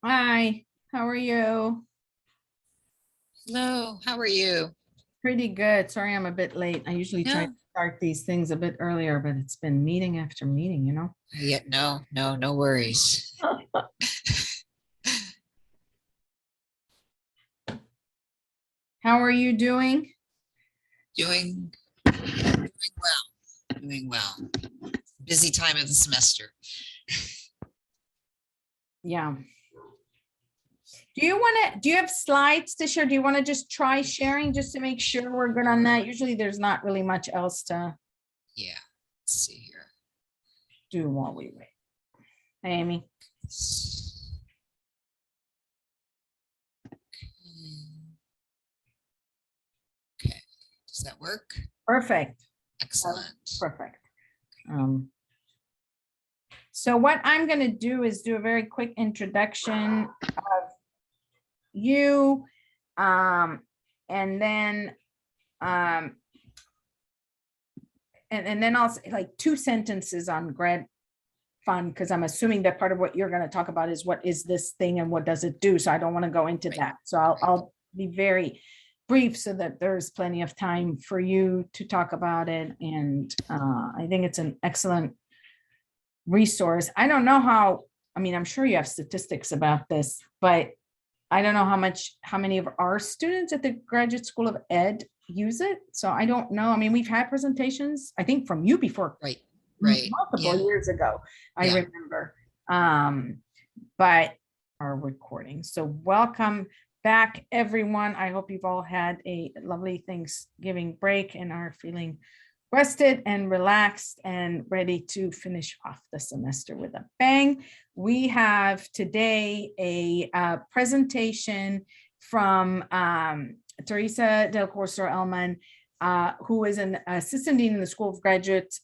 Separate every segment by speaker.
Speaker 1: Hi, how are you?
Speaker 2: Hello, how are you?
Speaker 1: Pretty good. Sorry, I'm a bit late. I usually try to
Speaker 2: No,
Speaker 1: start these things a bit earlier, but it's been meeting after meeting.
Speaker 2: yeah, no worries.
Speaker 1: How are you doing?
Speaker 2: Doing well, doing well. Busy time of the semester.
Speaker 1: Yeah. Do you have slides to share? Do you want to just try sharing just to make sure we're good on that? Usually there's not really much else to
Speaker 2: Yeah, let's see here.
Speaker 1: do while we wait. Hey, Amy.
Speaker 2: Okay, does that work?
Speaker 1: Perfect.
Speaker 2: Excellent.
Speaker 1: Perfect. Um, so what I'm going to do is do a very quick introduction of you, and then um, and then I'll say like 2 sentences on grad fund, because I'm assuming that part of what you're going to talk about is what is this thing and what does it do. So I don't want to go into
Speaker 2: Right,
Speaker 1: that. So I'll be very brief so that there's plenty of time for you to talk about it. And I think it's an excellent resource. I don't know how, I mean, I'm sure you have statistics about this, but I don't know how many of our students at the Graduate School of Ed use it. So I don't know. I mean, we've had presentations, I think from you before,
Speaker 2: right, right.
Speaker 1: multiple
Speaker 2: Yeah,
Speaker 1: years ago, I
Speaker 2: yeah.
Speaker 1: remember. Um, but our recording. So welcome back, everyone. I hope you've all had a lovely Thanksgiving break and are feeling rested and relaxed and ready to finish off the semester with a bang. We have today a presentation from Teresa Del Corso Elman, who is an assistant dean in the School of Graduate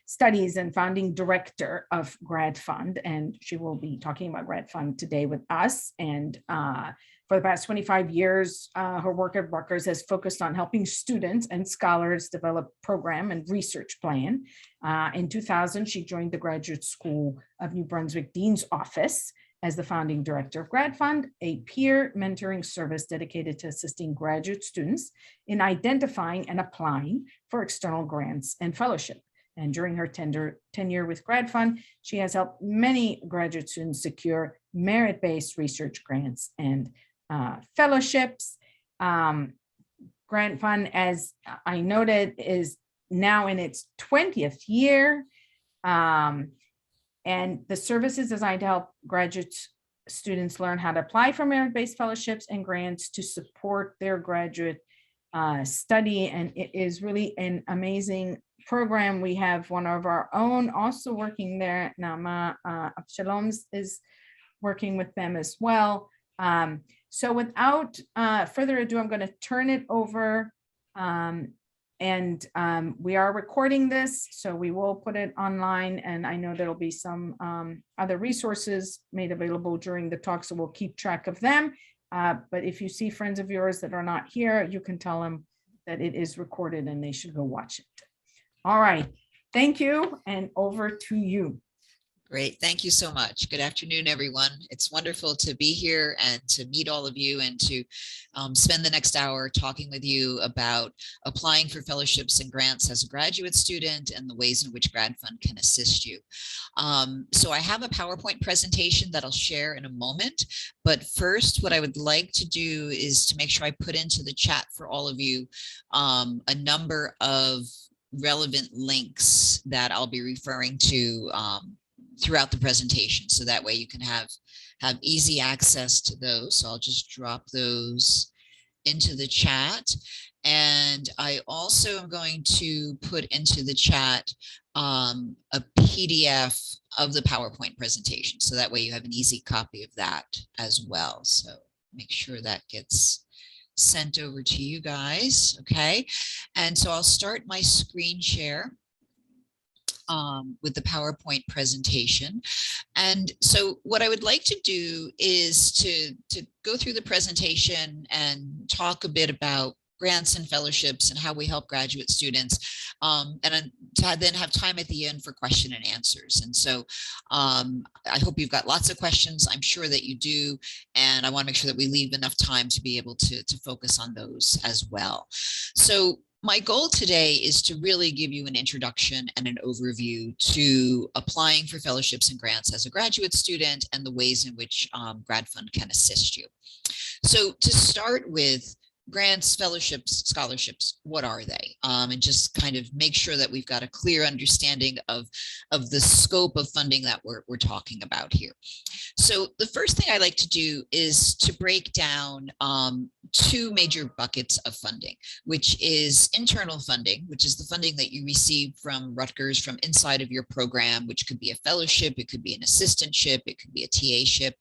Speaker 1: Studies and founding director of GradFund. And she will be talking about GradFund today with us. And for the past 25 years, her work at Rutgers has focused on helping students and scholars develop program and research plan. In 2000, she joined the Graduate School of New Brunswick Dean's Office as the founding director of GradFund, a peer mentoring service dedicated to assisting graduate students in identifying and applying for external grants and fellowship. And during her tenure with GradFund, she has helped many graduate students secure merit-based research grants and fellowships. GradFund, as I noted, is now in its 20th year. And the service is designed to help graduate students learn how to apply for merit-based fellowships and grants to support their graduate study. And it is really an amazing program. We have one of our own also working there. Nama Abshaloms is working with them as well. So without further ado, I'm going to turn it over. And we are recording this, so we will put it online. And I know there'll be some other resources made available during the talk, so we'll keep track of them. But if you see friends of yours that are not here, you can tell them that it is recorded and they should go watch it. All right. Thank you. And over to you.
Speaker 2: Great. Thank you so much. Good afternoon, everyone. It's wonderful to be here and to meet all of you and to spend the next hour talking with you about applying for fellowships and grants as a graduate student and the ways in which GradFund can assist you. So I have a PowerPoint presentation that I'll share in a moment. But first, what I would like to do is to make sure I put into the chat for all of you a number of relevant links that I'll be referring to throughout the presentation, so that way you can have easy access to those. So I'll just drop those into the chat. And I also am going to put into the chat a PDF of the PowerPoint presentation, so that way you have an easy copy of that as well. So make sure that gets sent over to you guys. Okay, and so I'll start my screen share with the PowerPoint presentation. And so what I would like to do is to go through the presentation and talk a bit about grants and fellowships and how we help graduate students, and to then have time at the end for question and answers. And so I hope you've got lots of questions. I'm sure that you do, and I want to make sure that we leave enough time to be able to focus on those as well. So my goal today is to really give you an introduction and an overview to applying for fellowships and grants as a graduate student and the ways in which GradFund can assist you. So to start with, grants, fellowships, scholarships, what are they? And just kind of make sure that we've got a clear understanding of the scope of funding that we're talking about here. So the first thing I like to do is to break down two major buckets of funding, which is internal funding, which is the funding that you receive from Rutgers from inside of your program, which could be a fellowship, it could be an assistantship, it could be a TA-ship,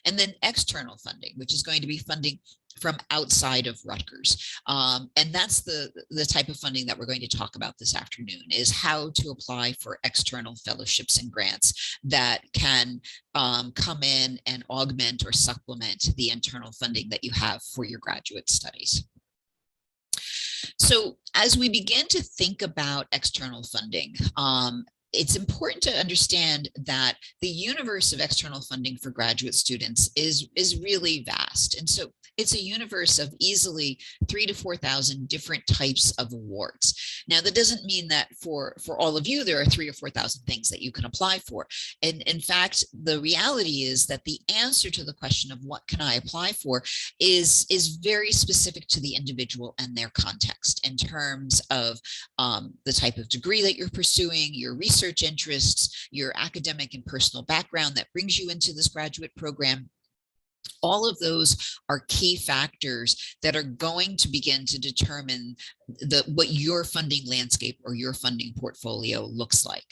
Speaker 2: and then external funding, which is going to be funding from outside of Rutgers. And that's the type of funding that we're going to talk about this afternoon, is how to apply for external fellowships and grants that can come in and augment or supplement the internal funding that you have for your graduate studies. So as we begin to think about external funding, it's important to understand that the universe of external funding for graduate students is really vast. And so it's a universe of easily 3,000 to 4,000 different types of awards. Now, that doesn't mean that for all of you, there are 3,000 or 4,000 things that you can apply for. And in fact, the reality is that the answer to the question of what can I apply for is very specific to the individual and their context in terms of the type of degree that you're pursuing, your research interests, your academic and personal background that brings you into this graduate program. All of those are key factors that are going to begin to determine what your funding landscape or your funding portfolio looks like.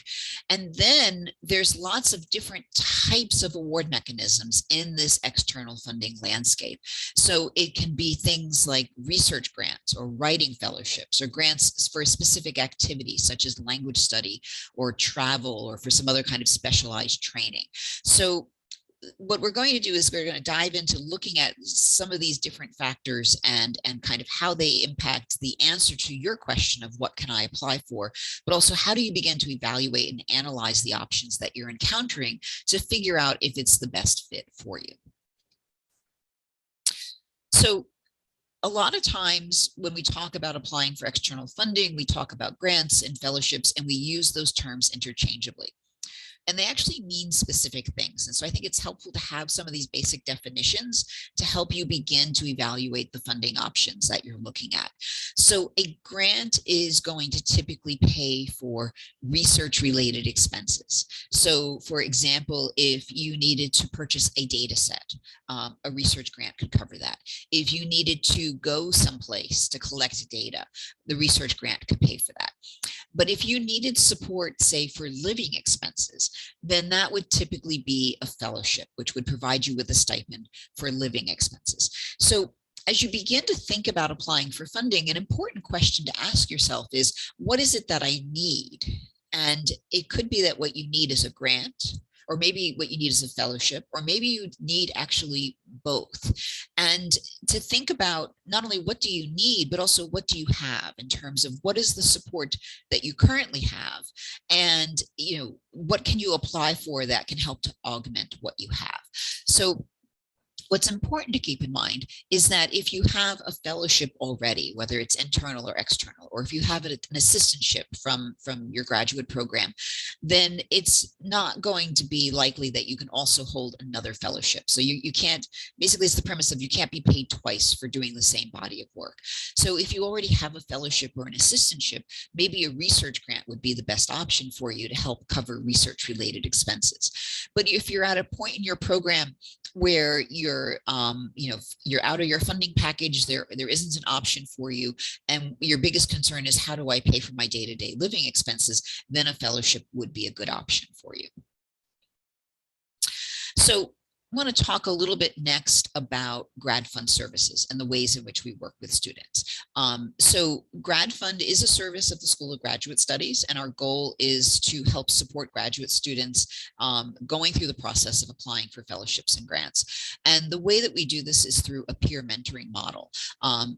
Speaker 2: And then there's lots of different types of award mechanisms in this external funding landscape. So it can be things like research grants or writing fellowships or grants for a specific activity such as language study or travel or for some other kind of specialized training. So what we're going to do is we're going to dive into looking at some of these different factors and kind of how they impact the answer to your question of what can I apply for, but also how do you begin to evaluate and analyze the options that you're encountering to figure out if it's the best fit for you. So a lot of times when we talk about applying for external funding, we talk about grants and fellowships, and we use those terms interchangeably. And they actually mean specific things. And so I think it's helpful to have some of these basic definitions to help you begin to evaluate the funding options that you're looking at. So a grant is going to typically pay for research related expenses. So for example, if you needed to purchase a data set, a research grant could cover that. If you needed to go someplace to collect data, the research grant could pay for that. But if you needed support, say, for living expenses, then that would typically be a fellowship, which would provide you with a stipend for living expenses. So as you begin to think about applying for funding, an important question to ask yourself is, what is it that I need? And it could be that what you need is a grant, or maybe what you need is a fellowship, or maybe you need actually both. And to think about not only what do you need, but also what do you have in terms of what is the support that you currently have, and what can you apply for that can help to augment what you have. So what's important to keep in mind is that if you have a fellowship already, whether it's internal or external, or if you have an assistantship from your graduate program, then it's not going to be likely that you can also hold another fellowship. So you can't, basically it's the premise of you can't be paid twice for doing the same body of work. So if you already have a fellowship or an assistantship, maybe a research grant would be the best option for you to help cover research related expenses. But if you're at a point in your program where you're out of your funding package, there isn't an option for you, and your biggest concern is how do I pay for my day-to-day living expenses, then a fellowship would be a good option for you. So want to talk a little bit next about GradFund services and the ways in which we work with students. So GradFund is a service of the School of Graduate Studies, and our goal is to help support graduate students going through the process of applying for fellowships and grants. And the way that we do this is through a peer mentoring model,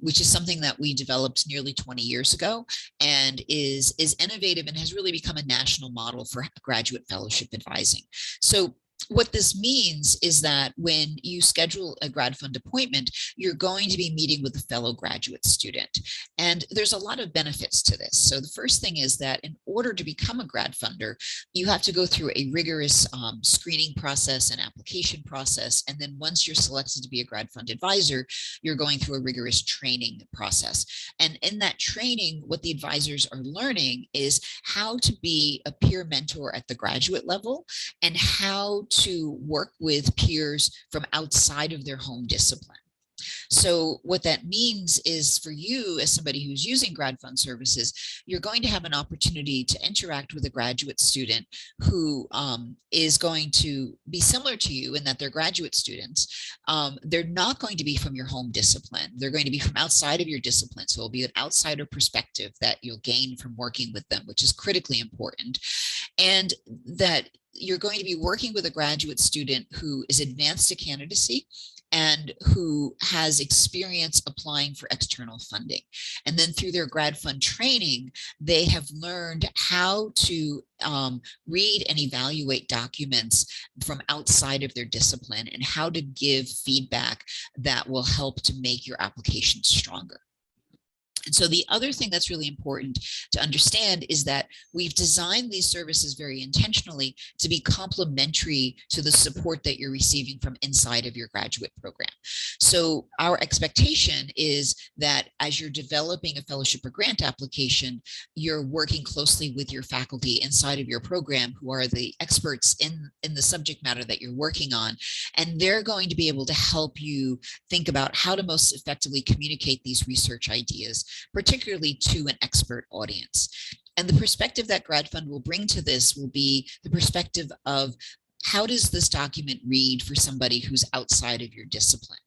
Speaker 2: which is something that we developed nearly 20 years ago and is innovative and has really become a national model for graduate fellowship advising. So what this means is that when you schedule a GradFund appointment, you're going to be meeting with a fellow graduate student. And there's a lot of benefits to this. So the first thing is that in order to become a GradFunder, you have to go through a rigorous screening process and application process. And then once you're selected to be a GradFund advisor, you're going through a rigorous training process. And in that training, what the advisors are learning is how to be a peer mentor at the graduate level and how to work with peers from outside of their home discipline. So what that means is for you as somebody who's using GradFund services, you're going to have an opportunity to interact with a graduate student who is going to be similar to you in that they're graduate students. They're not going to be from your home discipline. They're going to be from outside of your discipline. So it'll be an outsider perspective that you'll gain from working with them, which is critically important. And that you're going to be working with a graduate student who is advanced to candidacy and who has experience applying for external funding. And then through their GradFund training, they have learned how to read and evaluate documents from outside of their discipline and how to give feedback that will help to make your application stronger. And so the other thing that's really important to understand is that we've designed these services very intentionally to be complementary to the support that you're receiving from inside of your graduate program. So our expectation is that as you're developing a fellowship or grant application, you're working closely with your faculty inside of your program who are the experts in the subject matter that you're working on. And they're going to be able to help you think about how to most effectively communicate these research ideas, particularly to an expert audience. And the perspective that GradFund will bring to this will be the perspective of how does this document read for somebody who's outside of your discipline?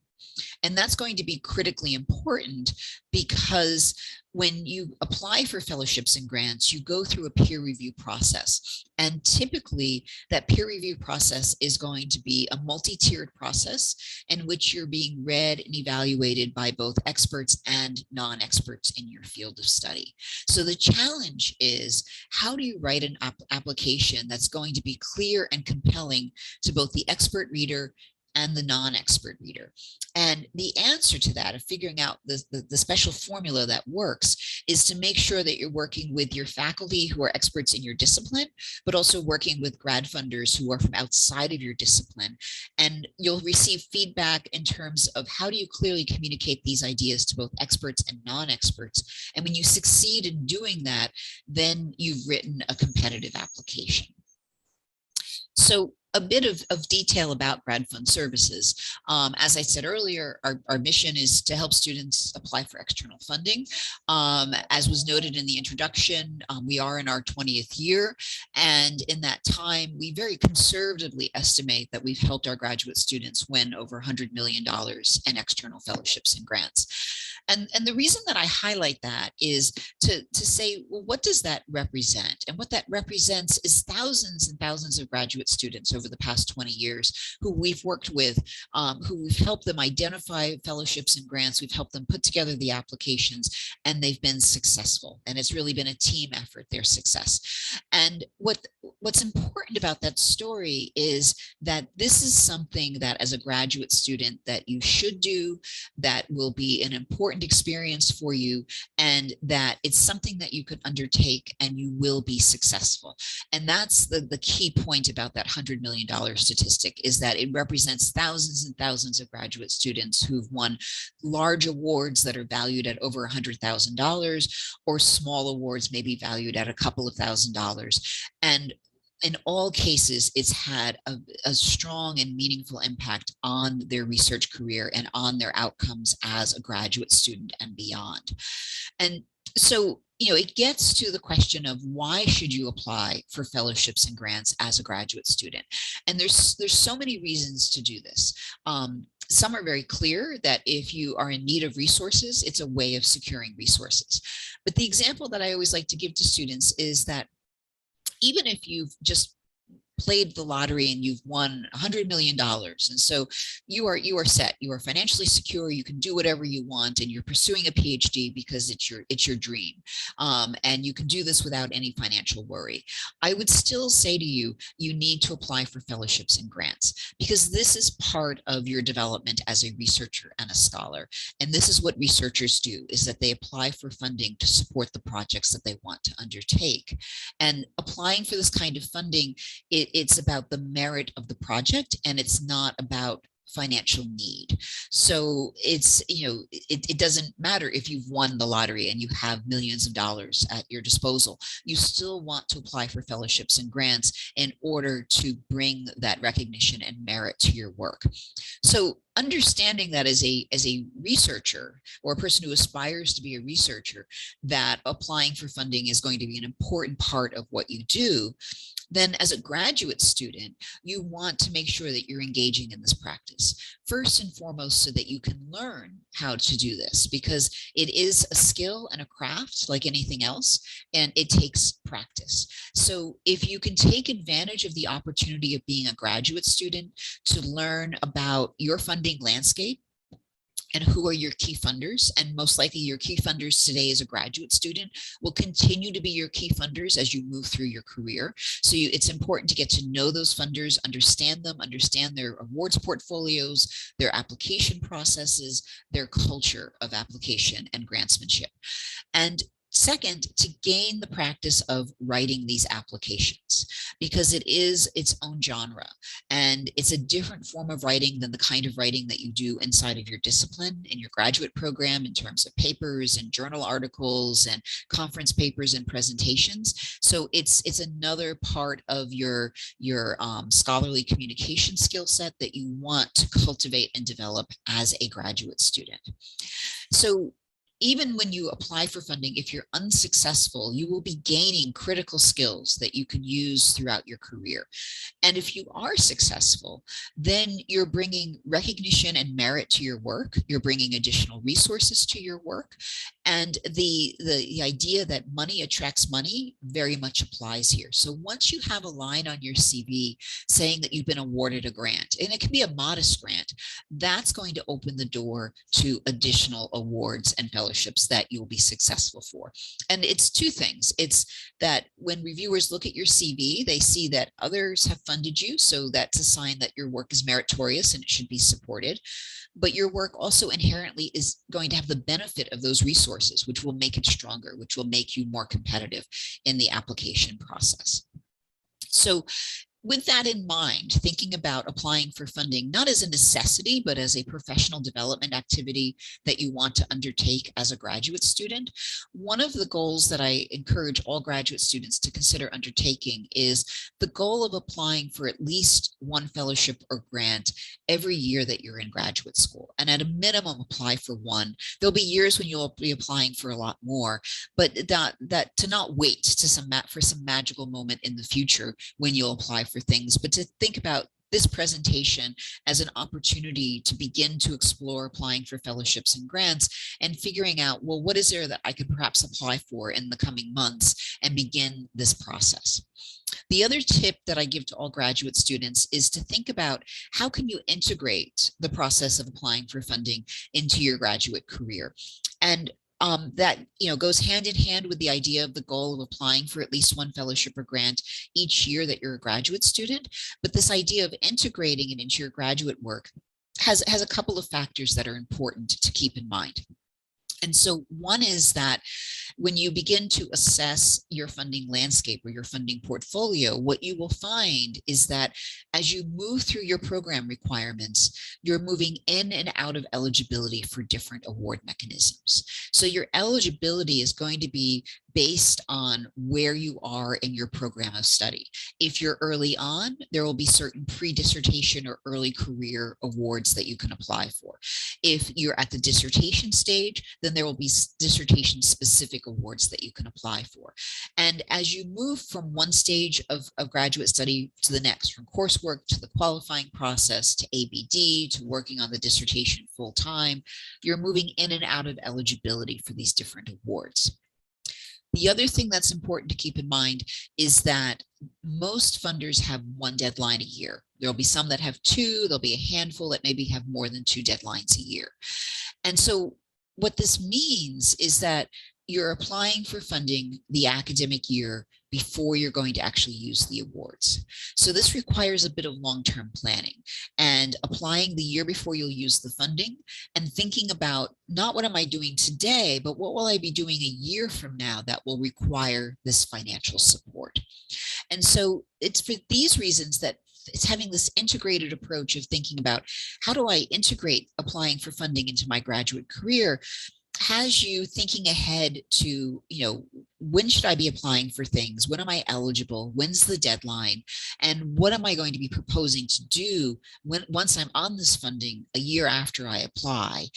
Speaker 2: And that's going to be critically important because when you apply for fellowships and grants, you go through a peer review process. And typically that peer review process is going to be a multi-tiered process in which you're being read and evaluated by both experts and non-experts in your field of study. So the challenge is, how do you write an application that's going to be clear and compelling to both the expert reader and the non-expert reader? And the answer to that, of figuring out the special formula that works, is to make sure that you're working with your faculty who are experts in your discipline, but also working with grad funders who are from outside of your discipline. And you'll receive feedback in terms of how do you clearly communicate these ideas to both experts and non-experts. And when you succeed in doing that, then you've written a competitive application. So a bit of detail about GradFund services. As I said earlier, our mission is to help students apply for external funding. As was noted in the introduction, we are in our 20th year. And in that time, we very conservatively estimate that we've helped our graduate students win over $100 million in external fellowships and grants. And the reason that I highlight that is to say, well, what does that represent? And what that represents is thousands and thousands of graduate students over the past 20 years who we've worked with, who we've helped them identify fellowships and grants. We've helped them put together the applications, and they've been successful. And it's really been a team effort, their success. And what's important about that story is that this is something that as a graduate student that you should do, that will be an important experience for you, and that it's something that you could undertake and you will be successful. And that's the key point about that $100 million statistic, is that it represents thousands and thousands of graduate students who've won large awards that are valued at over $100,000, or small awards maybe valued at a couple of $1,000s. And in all cases, it's had a strong and meaningful impact on their research career and on their outcomes as a graduate student and beyond. And so, it gets to the question of why should you apply for fellowships and grants as a graduate student? And there's so many reasons to do this. Some are very clear that if you are in need of resources, it's a way of securing resources. But the example that I always like to give to students is that even if you've just played the lottery and you've won $100 million. And so you are set, you are financially secure, you can do whatever you want, and you're pursuing a PhD because it's your dream. And you can do this without any financial worry. I would still say to you, you need to apply for fellowships and grants, because this is part of your development as a researcher and a scholar. And this is what researchers do, is that they apply for funding to support the projects that they want to undertake. And applying for this kind of funding, it's about the merit of the project, and it's not about financial need. So it's, it doesn't matter if you've won the lottery and you have millions of dollars at your disposal. You still want to apply for fellowships and grants in order to bring that recognition and merit to your work. So understanding that as a researcher, or a person who aspires to be a researcher, that applying for funding is going to be an important part of what you do, then as a graduate student, you want to make sure that you're engaging in this practice, first and foremost, so that you can learn how to do this, because it is a skill and a craft like anything else, and it takes practice. So if you can take advantage of the opportunity of being a graduate student to learn about your funding landscape, and who are your key funders, and most likely your key funders today as a graduate student will continue to be your key funders as you move through your career. So it's important to get to know those funders, understand them, understand their awards portfolios, their application processes, their culture of application and grantsmanship. And second, to gain the practice of writing these applications, because it is its own genre, and it's a different form of writing than the kind of writing that you do inside of your discipline in your graduate program, in terms of papers and journal articles and conference papers and presentations. So it's another part of your scholarly communication skill set that you want to cultivate and develop as a graduate student. So even when you apply for funding, if you're unsuccessful, you will be gaining critical skills that you can use throughout your career. And if you are successful, then you're bringing recognition and merit to your work. You're bringing additional resources to your work. And the idea that money attracts money very much applies here. So once you have a line on your CV saying that you've been awarded a grant, and it can be a modest grant, that's going to open the door to additional awards and fellowships that you'll be successful for. And it's two things. It's that when reviewers look at your CV, they see that others have funded you, so that's a sign that your work is meritorious and it should be supported. But your work also inherently is going to have the benefit of those resources, which will make it stronger, which will make you more competitive in the application process. So with that in mind, thinking about applying for funding, not as a necessity, but as a professional development activity that you want to undertake as a graduate student, one of the goals that I encourage all graduate students to consider undertaking is the goal of applying for at least one fellowship or grant every year that you're in graduate school. And at a minimum, apply for one. There'll be years when you'll be applying for a lot more, but that to not wait for some magical moment in the future when you'll apply for things, but to think about this presentation as an opportunity to begin to explore applying for fellowships and grants and figuring out, well, what is there that I could perhaps apply for in the coming months, and begin this process. The other tip that I give to all graduate students is to think about how can you integrate the process of applying for funding into your graduate career. And that goes hand in hand with the idea of the goal of applying for at least one fellowship or grant each year that you're a graduate student. But this idea of integrating it into your graduate work has a couple of factors that are important to keep in mind. And so one is that when you begin to assess your funding landscape or your funding portfolio, what you will find is that as you move through your program requirements, you're moving in and out of eligibility for different award mechanisms. So your eligibility is going to be based on where you are in your program of study. If you're early on, there will be certain pre-dissertation or early career awards that you can apply for. If you're at the dissertation stage, then then there will be dissertation specific awards that you can apply for. And as you move from one stage of graduate study to the next, from coursework to the qualifying process to ABD to working on the dissertation full time, you're moving in and out of eligibility for these different awards. The other thing that's important to keep in mind is that most funders have one deadline a year. There'll be some that have two, there'll be a handful that maybe have more than 2 deadlines a year. And so what this means is that you're applying for funding the academic year before you're going to actually use the awards. So this requires a bit of long-term planning and applying the year before you'll use the funding and thinking about not what am I doing today, but what will I be doing a year from now that will require this financial support. And so it's for these reasons that it's having this integrated approach of thinking about how do I integrate applying for funding into my graduate career has you thinking ahead to, when should I be applying for things? When am I eligible? When's the deadline? And what am I going to be proposing to do once I'm on this funding a year after I apply?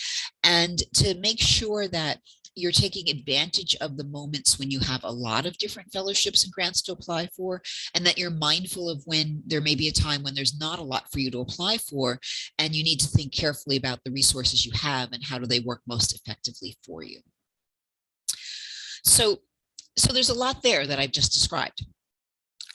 Speaker 2: And to make sure that you're taking advantage of the moments when you have a lot of different fellowships and grants to apply for, and that you're mindful of when there may be a time when there's not a lot for you to apply for, and you need to think carefully about the resources you have and how do they work most effectively for you. So there's a lot there that I've just described.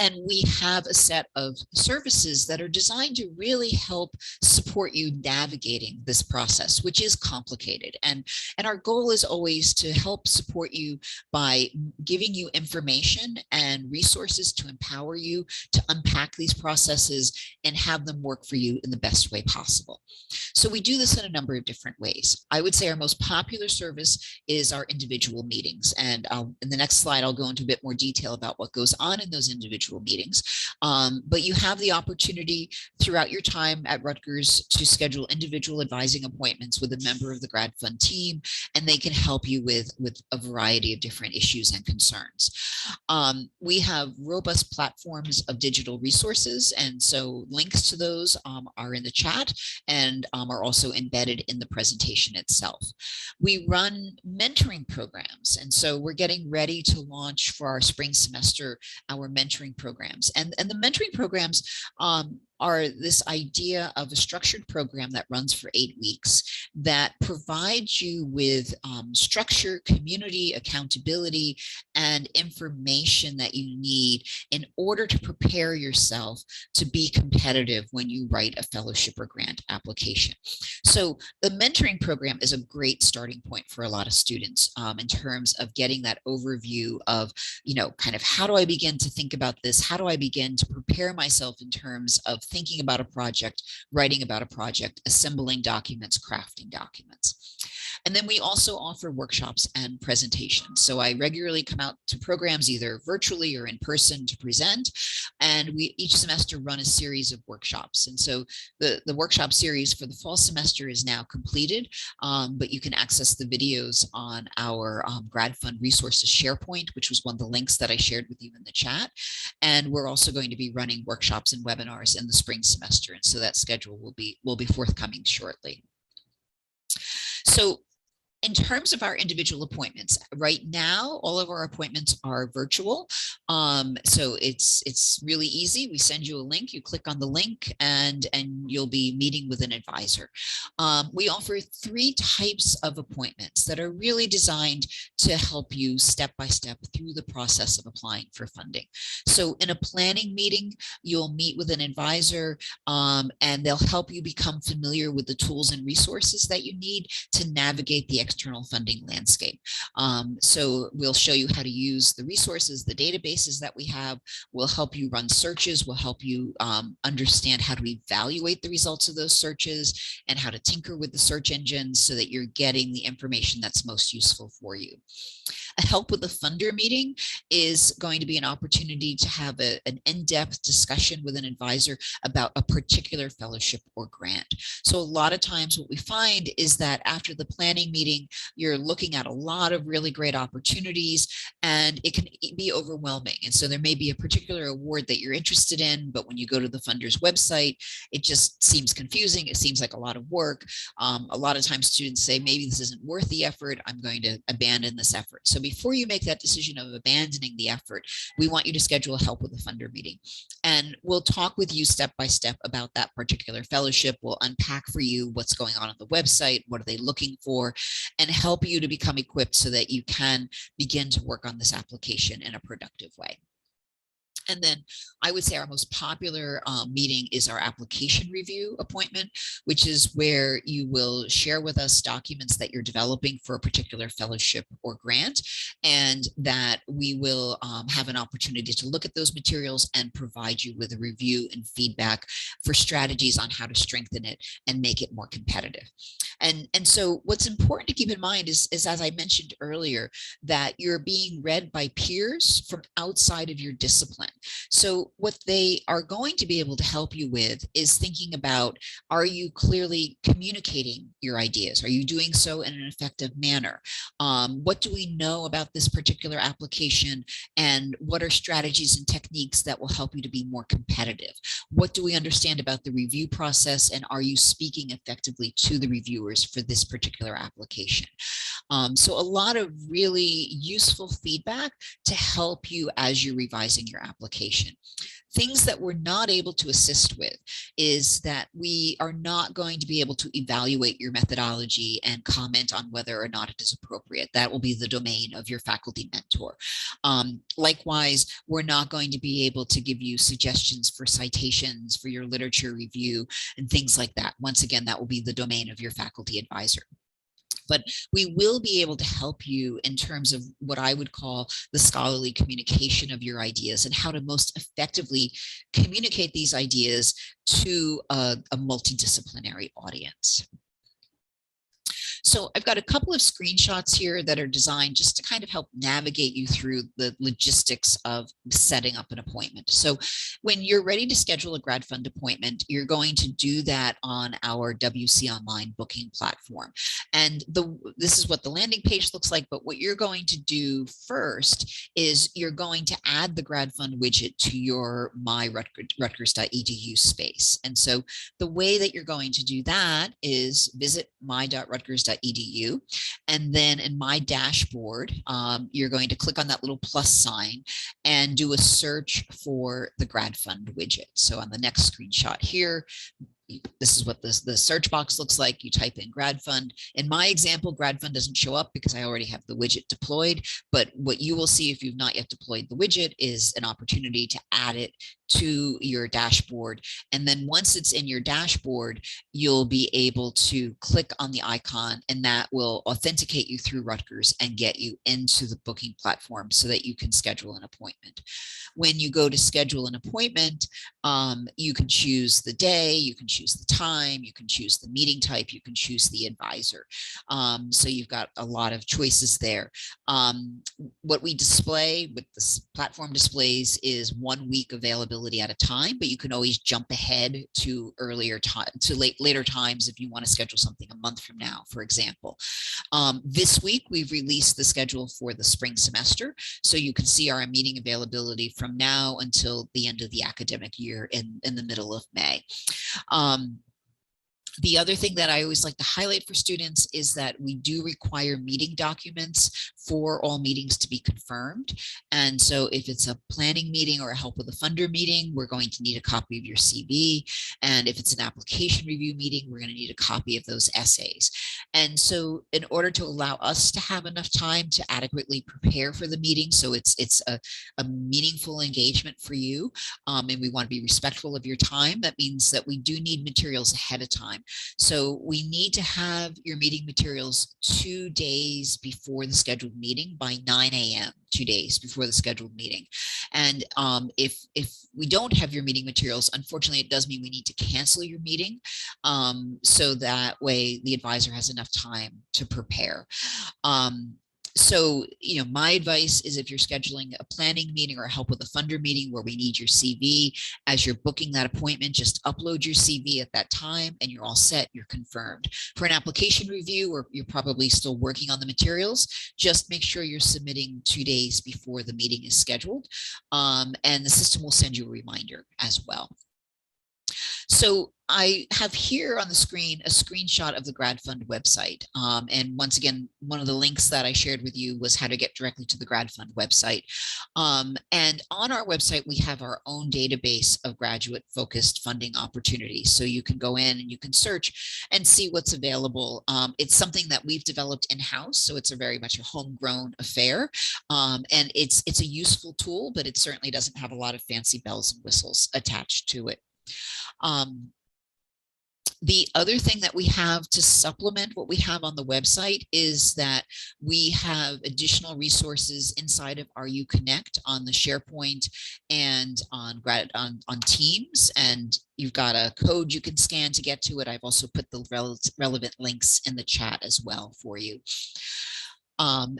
Speaker 2: And we have a set of services that are designed to really help support you navigating this process, which is complicated. And our goal is always to help support you by giving you information and resources to empower you to unpack these processes and have them work for you in the best way possible. So we do this in a number of different ways. I would say our most popular service is our individual meetings. And in the next slide, I'll go into a bit more detail about what goes on in those individual meetings. But you have the opportunity throughout your time at Rutgers to schedule individual advising appointments with a member of the GradFund team, and they can help you with a variety of different issues and concerns. We have robust platforms of digital resources, and so links to those are in the chat and are also embedded in the presentation itself. We run mentoring programs, and so we're getting ready to launch for our spring semester our mentoring programs. And the mentoring programs are this idea of a structured program that runs for 8 weeks that provides you with structure, community, accountability, and information that you need in order to prepare yourself to be competitive when you write a fellowship or grant application. So the mentoring program is a great starting point for a lot of students in terms of getting that overview of, kind of how do I begin to think about this? How do I begin to prepare myself in terms of thinking about a project, writing about a project, assembling documents, crafting documents. And then we also offer workshops and presentations. So I regularly come out to programs either virtually or in person to present. And we each semester run a series of workshops. And so the workshop series for the fall semester is now completed, but you can access the videos on our GradFund resources SharePoint, which was one of the links that I shared with you in the chat. And we're also going to be running workshops and webinars in the spring semester. And so that schedule will be forthcoming shortly. So in terms of our individual appointments, right now, all of our appointments are virtual. So it's really easy. We send you a link, you click on the link, and you'll be meeting with an advisor. We offer 3 types of appointments that are really designed to help you step by step through the process of applying for funding. So in a planning meeting, you'll meet with an advisor, and they'll help you become familiar with the tools and resources that you need to navigate the external funding landscape. So we'll show you how to use the resources, the databases that we have. We'll help you run searches. We'll help you understand how to evaluate the results of those searches and how to tinker with the search engines so that you're getting the information that's most useful for you. A help with the funder meeting is going to be an opportunity to have an in-depth discussion with an advisor about a particular fellowship or grant. So a lot of times what we find is that after the planning meeting, meeting, you're looking at a lot of really great opportunities, and it can be overwhelming. And so there may be a particular award that you're interested in, but when you go to the funder's website, it just seems confusing. It seems like a lot of work. A lot of times students say, maybe this isn't worth the effort. I'm going to abandon this effort. So before you make that decision of abandoning the effort, we want you to schedule a help with a funder meeting. And we'll talk with you step by step about that particular fellowship. We'll unpack for you what's going on the website, what are they looking for, and help you to become equipped so that you can begin to work on this application in a productive way. And then I would say our most popular meeting is our application review appointment, which is where you will share with us documents that you're developing for a particular fellowship or grant, and that we will have an opportunity to look at those materials and provide you with a review and feedback for strategies on how to strengthen it and make it more competitive. And so what's important to keep in mind is, as I mentioned earlier, that you're being read by peers from outside of your discipline. So what they are going to be able to help you with is thinking about, are you clearly communicating your ideas? Are you doing so in an effective manner? What do we know about this particular application? And what are strategies and techniques that will help you to be more competitive? What do we understand about the review process? And are you speaking effectively to the reviewers for this particular application? So a lot of really useful feedback to help you as you're revising your application. Things that we're not able to assist with is that we are not going to be able to evaluate your methodology and comment on whether or not it is appropriate. That will be the domain of your faculty mentor. Likewise, we're not going to be able to give you suggestions for citations for your literature review and things like that. Once again, that will be the domain of your faculty advisor. But we will be able to help you in terms of what I would call the scholarly communication of your ideas and how to most effectively communicate these ideas to a multidisciplinary audience. So I've got a couple of screenshots here that are designed just to kind of help navigate you through the logistics of setting up an appointment. So when you're ready to schedule a GradFund appointment, you're going to do that on our WC Online booking platform. And this is what the landing page looks like, but what you're going to do first is you're going to add the GradFund widget to your my.rutgers.edu space. And so the way that you're going to do that is visit my.rutgers.edu, and then in my dashboard, you're going to click on that little plus sign and do a search for the GradFund widget. So on the next screenshot here, this is what the search box looks like. You type in GradFund. In my example, GradFund doesn't show up because I already have the widget deployed, but what you will see if you've not yet deployed the widget is an opportunity to add it to your dashboard. And then once it's in your dashboard, you'll be able to click on the icon, and that will authenticate you through Rutgers and get you into the booking platform so that you can schedule an appointment. When you go to schedule an appointment, you can choose the day, you can choose the time, you can choose the meeting type, you can choose the advisor. So you've got a lot of choices there. What we display, what this platform displays, is 1 week availability at a time, but you can always jump ahead to later times if you want to schedule something a month from now, for example. This week, we've released the schedule for the spring semester, so you can see our meeting availability from now until the end of the academic year in the middle of May. The other thing that I always like to highlight for students is that we do require meeting documents for all meetings to be confirmed. And so if it's a planning meeting or a help with a funder meeting, we're going to need a copy of your CV. And if it's an application review meeting, we're going to need a copy of those essays. And so in order to allow us to have enough time to adequately prepare for the meeting, so it's a meaningful engagement for you, and we want to be respectful of your time, that means that we do need materials ahead of time. So we need to have your meeting materials 2 days before the scheduled meeting by 9 a.m., 2 days before the scheduled meeting. And if we don't have your meeting materials, unfortunately, it does mean we need to cancel your meeting. So that way the advisor has enough time to prepare. So, my advice is if you're scheduling a planning meeting or help with a funder meeting where we need your CV, as you're booking that appointment, just upload your CV at that time and you're all set, you're confirmed. For an application review, or you're probably still working on the materials, just make sure you're submitting 2 days before the meeting is scheduled. And the system will send you a reminder as well. So I have here on the screen a screenshot of the GradFund website. And once again, one of the links that I shared with you was how to get directly to the GradFund website. And on our website, we have our own database of graduate-focused funding opportunities. So you can go in and you can search and see what's available. It's something that we've developed in-house, so it's a very much a homegrown affair. And it's a useful tool, but it certainly doesn't have a lot of fancy bells and whistles attached to it. The other thing that we have to supplement what we have on the website is that we have additional resources inside of RU Connect on the SharePoint and on Teams, and you've got a code you can scan to get to it. I've also put the relevant links in the chat as well for you.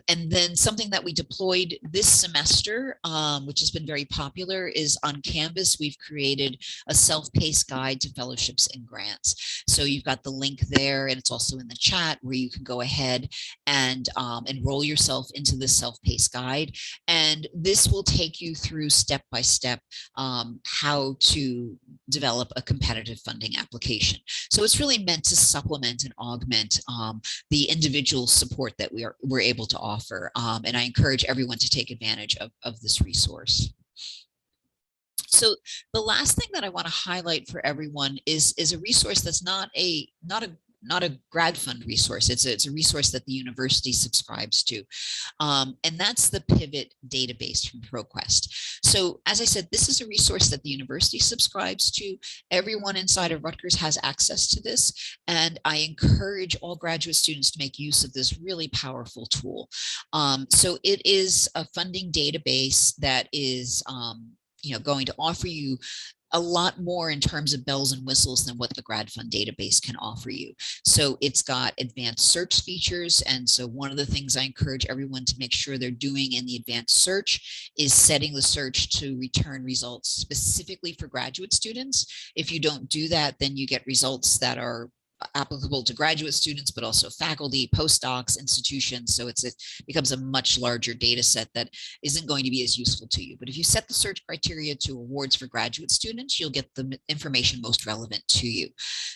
Speaker 2: And then something that we deployed this semester, which has been very popular, is on Canvas. We've created a self-paced guide to fellowships and grants. So you've got the link there, and it's also in the chat where you can go ahead and enroll yourself into this self-paced guide. And this will take you through step by step how to develop a competitive funding application. So it's really meant to supplement and augment the individual support that we're able to offer. And I encourage everyone to take advantage of this resource. So the last thing that I want to highlight for everyone is a resource that's not a GradFund resource. It's a resource that the university subscribes to. And that's the Pivot database from ProQuest. So as I said, this is a resource that the university subscribes to. Everyone inside of Rutgers has access to this. And I encourage all graduate students to make use of this really powerful tool. So it is a funding database that is going to offer you a lot more in terms of bells and whistles than what the GradFund database can offer you. So it's got advanced search features. And so one of the things I encourage everyone to make sure they're doing in the advanced search is setting the search to return results specifically for graduate students. If you don't do that, then you get results that are applicable to graduate students, but also faculty, postdocs, institutions. So it becomes a much larger data set that isn't going to be as useful to you. But if you set the search criteria to awards for graduate students, you'll get the information most relevant to you.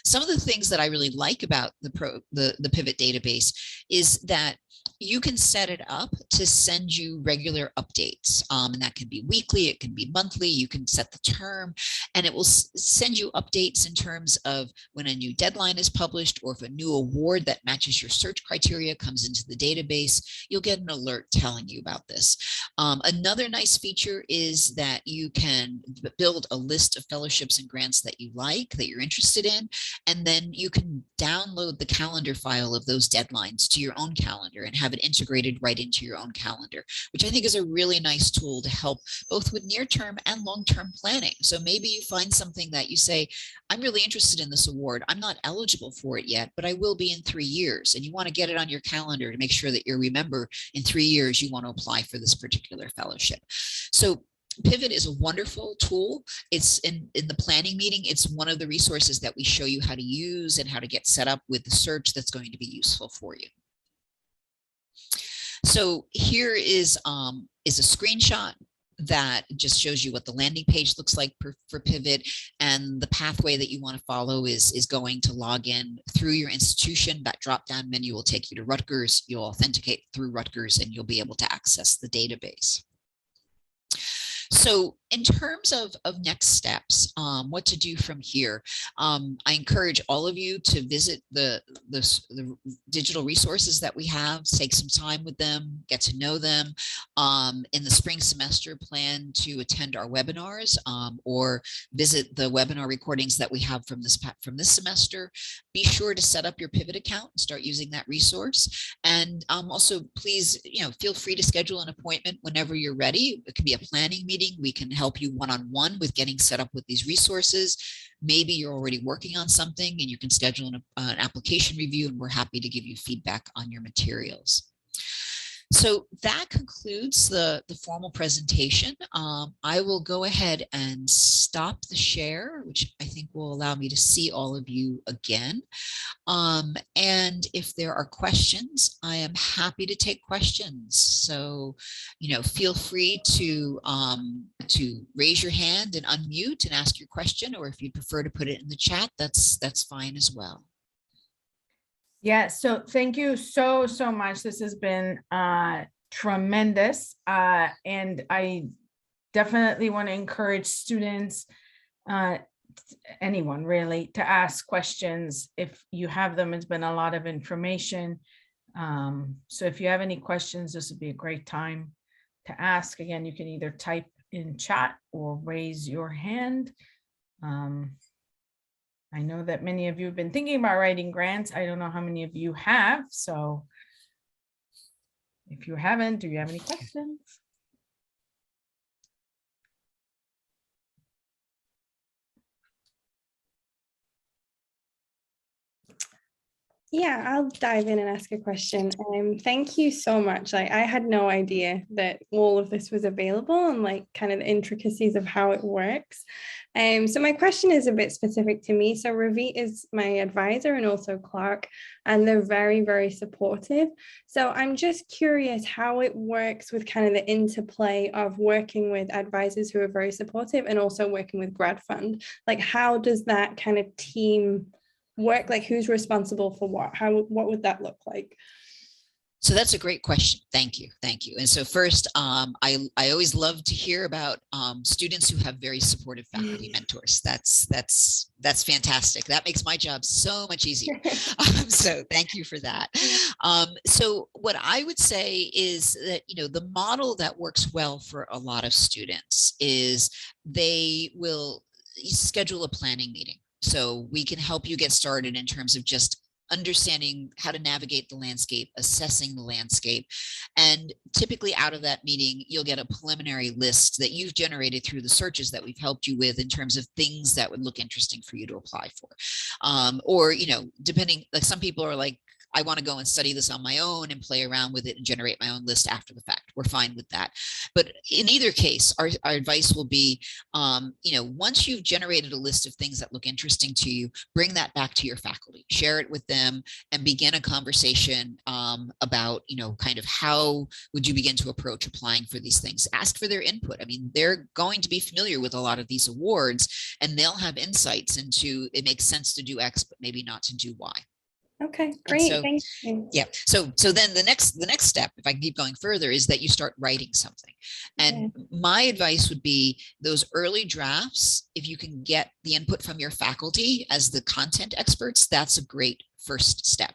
Speaker 2: Some of the things that I really like about the Pivot database is that you can set it up to send you regular updates. And that can be weekly, it can be monthly, you can set the term, and it will send you updates in terms of when a new deadline is published, or if a new award that matches your search criteria comes into the database, you'll get an alert telling you about this. Another nice feature is that you can build a list of fellowships and grants that you like, that you're interested in, and then you can download the calendar file of those deadlines to your own calendar and have it integrated right into your own calendar, which I think is a really nice tool to help both with near-term and long-term planning. So maybe you find something that you say, I'm really interested in this award. I'm not eligible for it yet, but I will be in 3 years. And you want to get it on your calendar to make sure that you remember in 3 years you want to apply for this particular fellowship. So Pivot is a wonderful tool. It's in the planning meeting. It's one of the resources that we show you how to use and how to get set up with the search that's going to be useful for you. So here is a screenshot that just shows you what the landing page looks like for Pivot, and the pathway that you want to follow is going to log in through your institution. That drop-down menu will take you to Rutgers. You'll authenticate through Rutgers and you'll be able to access the database. So in terms of next steps, what to do from here, I encourage all of you to visit the digital resources that we have, take some time with them, get to know them. In the spring semester, plan to attend our webinars or visit the webinar recordings that we have from this semester. Be sure to set up your Pivot account and start using that resource. And also, please, feel free to schedule an appointment whenever you're ready. It can be a planning meeting. We can help you one-on-one with getting set up with these resources. Maybe you're already working on something and you can schedule an application review, and we're happy to give you feedback on your materials. So that concludes the formal presentation. I will go ahead and stop the share, which I think will allow me to see all of you again. And if there are questions, I am happy to take questions. So, feel free to raise your hand and unmute and ask your question, or if you prefer to put it in the chat, that's fine as well.
Speaker 1: Yeah, so thank you so much. This has been tremendous. And I definitely want to encourage students, anyone really, to ask questions if you have them. It's been a lot of information. So if you have any questions, this would be a great time to ask. Again, you can either type in chat or raise your hand. I know that many of you have been thinking about writing grants. I don't know how many of you have. So if you haven't, do you have any questions?
Speaker 3: Yeah, I'll dive in and ask a question. Thank you so much. I had no idea that all of this was available and kind of the intricacies of how it works. So my question is a bit specific to me. So Ravit is my advisor and also Clark, and they're very, very supportive. So I'm just curious how it works with kind of the interplay of working with advisors who are very supportive and also working with GradFund. How does that kind of team work? Who's responsible for what? What would that look like?
Speaker 2: So that's a great question. Thank you. And so first, I always love to hear about students who have very supportive faculty mentors. That's fantastic. That makes my job so much easier. So thank you for that. So what I would say is that, the model that works well for a lot of students is they will schedule a planning meeting. So we can help you get started in terms of just understanding how to navigate the landscape, assessing the landscape. And typically out of that meeting, you'll get a preliminary list that you've generated through the searches that we've helped you with in terms of things that would look interesting for you to apply for. Or, depending, some people are like, I want to go and study this on my own and play around with it and generate my own list after the fact. We're fine with that. But in either case, our advice will be, once you've generated a list of things that look interesting to you, bring that back to your faculty, share it with them, and begin a conversation about, kind of how would you begin to approach applying for these things. Ask for their input. I mean, they're going to be familiar with a lot of these awards, and they'll have insights into it makes sense to do X, but maybe not to do Y.
Speaker 3: Okay, great.
Speaker 2: So,
Speaker 3: thank you.
Speaker 2: Yeah. So then the next step, if I can keep going further, is that you start writing something. And my advice would be those early drafts, if you can get the input from your faculty as the content experts, that's a great first step.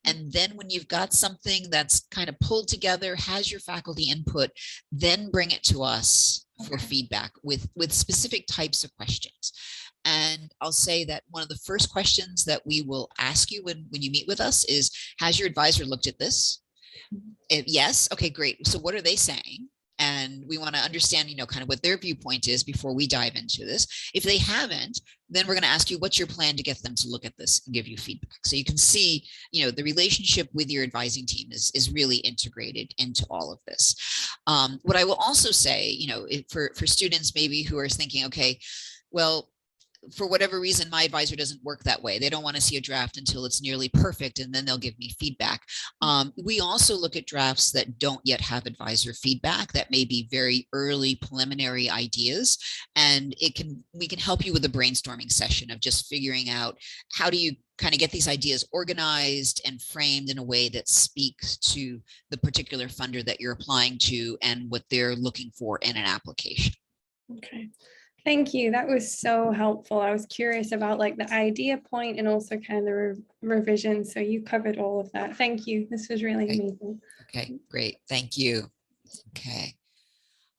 Speaker 2: And then when you've got something that's kind of pulled together, has your faculty input, then bring it to us for feedback with specific types of questions. And I'll say that one of the first questions that we will ask you when you meet with us is, has your advisor looked at this? If yes, okay, great. So what are they saying? And we want to understand, kind of what their viewpoint is before we dive into this. If they haven't, then we're going to ask you, what's your plan to get them to look at this and give you feedback? So you can see, the relationship with your advising team is really integrated into all of this. What I will also say, for students maybe who are thinking, okay, well, for whatever reason, my advisor doesn't work that way. They don't want to see a draft until it's nearly perfect, and then they'll give me feedback. We also look at drafts that don't yet have advisor feedback, that may be very early preliminary ideas. And we can help you with a brainstorming session of just figuring out how do you kind of get these ideas organized and framed in a way that speaks to the particular funder that you're applying to and what they're looking for in an application.
Speaker 3: Okay. Thank you. That was so helpful. I was curious about the idea point and also kind of the revision. So you covered all of that. Thank you. This was really amazing.
Speaker 2: Okay, great. Thank you. Okay.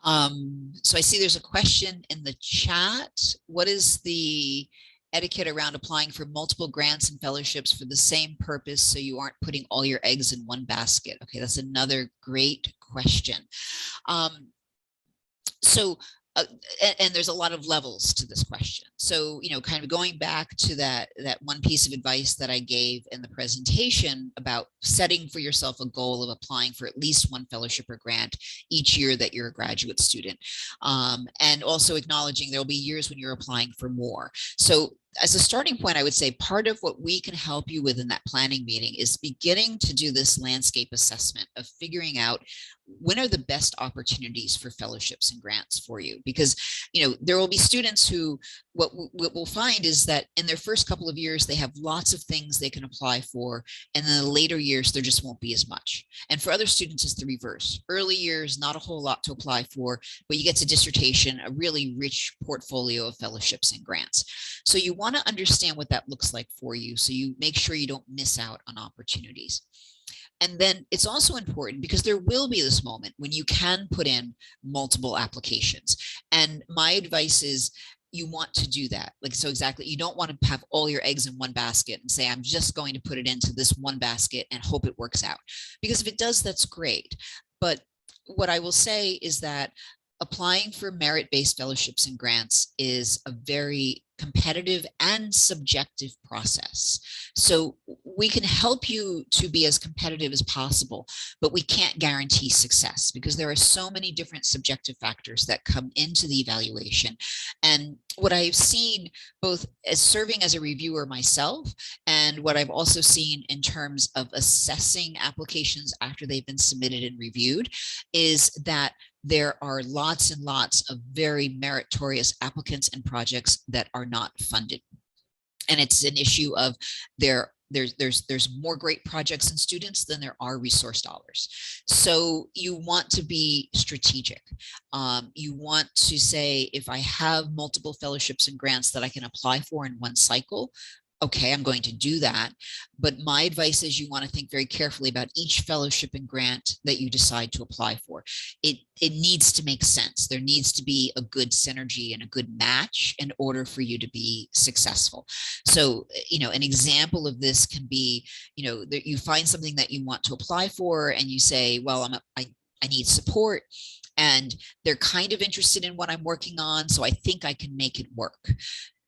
Speaker 2: So I see there's a question in the chat. What is the etiquette around applying for multiple grants and fellowships for the same purpose so you aren't putting all your eggs in one basket? Okay, that's another great question. So and there's a lot of levels to this question. So, kind of going back to that one piece of advice that I gave in the presentation about setting for yourself a goal of applying for at least one fellowship or grant each year that you're a graduate student. And also acknowledging there'll be years when you're applying for more. So as a starting point, I would say part of what we can help you with in that planning meeting is beginning to do this landscape assessment of figuring out when are the best opportunities for fellowships and grants for you. Because, there will be students who, what we'll find is that in their first couple of years, they have lots of things they can apply for. And then the later years, there just won't be as much. And for other students, it's the reverse. Early years, not a whole lot to apply for, but you get to dissertation, a really rich portfolio of fellowships and grants. So you want to understand what that looks like for you, so you make sure you don't miss out on opportunities. And then it's also important because there will be this moment when you can put in multiple applications. And my advice is you want to do that. So exactly, you don't want to have all your eggs in one basket and say, I'm just going to put it into this one basket and hope it works out. Because if it does, that's great. But what I will say is that applying for merit-based fellowships and grants is a very competitive and subjective process. So we can help you to be as competitive as possible, but we can't guarantee success because there are so many different subjective factors that come into the evaluation. And what I've seen both as serving as a reviewer myself and what I've also seen in terms of assessing applications after they've been submitted and reviewed is that there are lots and lots of very meritorious applicants and projects that are not funded. And it's an issue of there's more great projects and students than there are resource dollars. So you want to be strategic. You want to say, if I have multiple fellowships and grants that I can apply for in one cycle, okay, I'm going to do that. But my advice is you want to think very carefully about each fellowship and grant that you decide to apply for. It needs to make sense. There needs to be a good synergy and a good match in order for you to be successful. So, an example of this can be, that you find something that you want to apply for and you say, well, I need support. And they're kind of interested in what I'm working on, so I think I can make it work.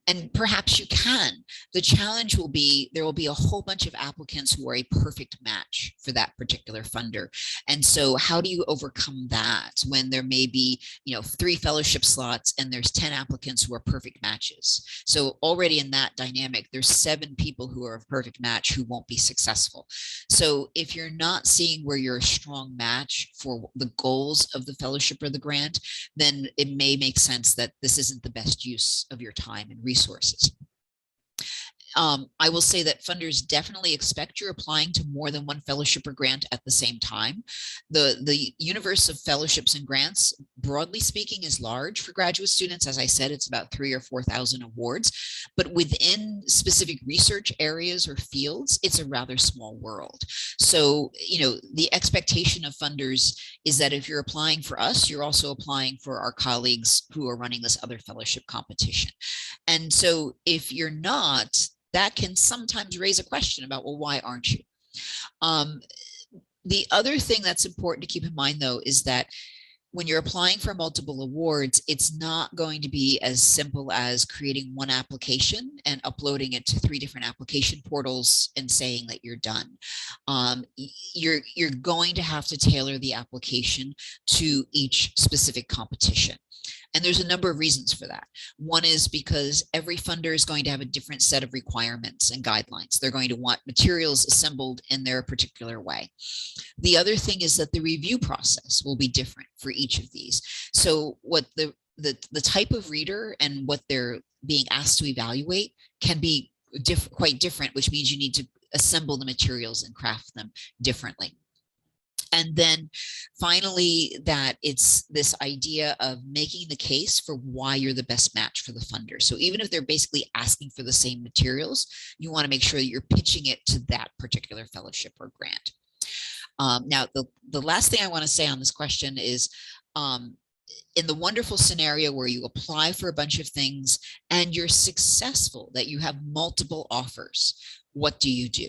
Speaker 2: And perhaps you can. The challenge will be, there will be a whole bunch of applicants who are a perfect match for that particular funder. And so how do you overcome that when there may be, 3 fellowship slots and there's 10 applicants who are perfect matches? So already in that dynamic, there's 7 people who are a perfect match who won't be successful. So if you're not seeing where you're a strong match for the goals of the fellowship or the grant, then it may make sense that this isn't the best use of your time and resources. I will say that funders definitely expect you're applying to more than one fellowship or grant at the same time. The universe of fellowships and grants, broadly speaking, is large for graduate students. As I said, it's about 3,000 or 4,000 awards, but within specific research areas or fields, it's a rather small world. So, the expectation of funders is that if you're applying for us, you're also applying for our colleagues who are running this other fellowship competition. And so if you're not, that can sometimes raise a question about, well, why aren't you? The other thing that's important to keep in mind, though, is that when you're applying for multiple awards, it's not going to be as simple as creating one application and uploading it to 3 different application portals and saying that you're done. You're going to have to tailor the application to each specific competition. And there's a number of reasons for that. One is because every funder is going to have a different set of requirements and guidelines. They're going to want materials assembled in their particular way. The other thing is that the review process will be different for each of these. So what the type of reader and what they're being asked to evaluate can be quite different, which means you need to assemble the materials and craft them differently. And then finally, that it's this idea of making the case for why you're the best match for the funder. So even if they're basically asking for the same materials, you want to make sure that you're pitching it to that particular fellowship or grant. Now, the last thing I want to say on this question is, in the wonderful scenario where you apply for a bunch of things and you're successful, that you have multiple offers, what do you do?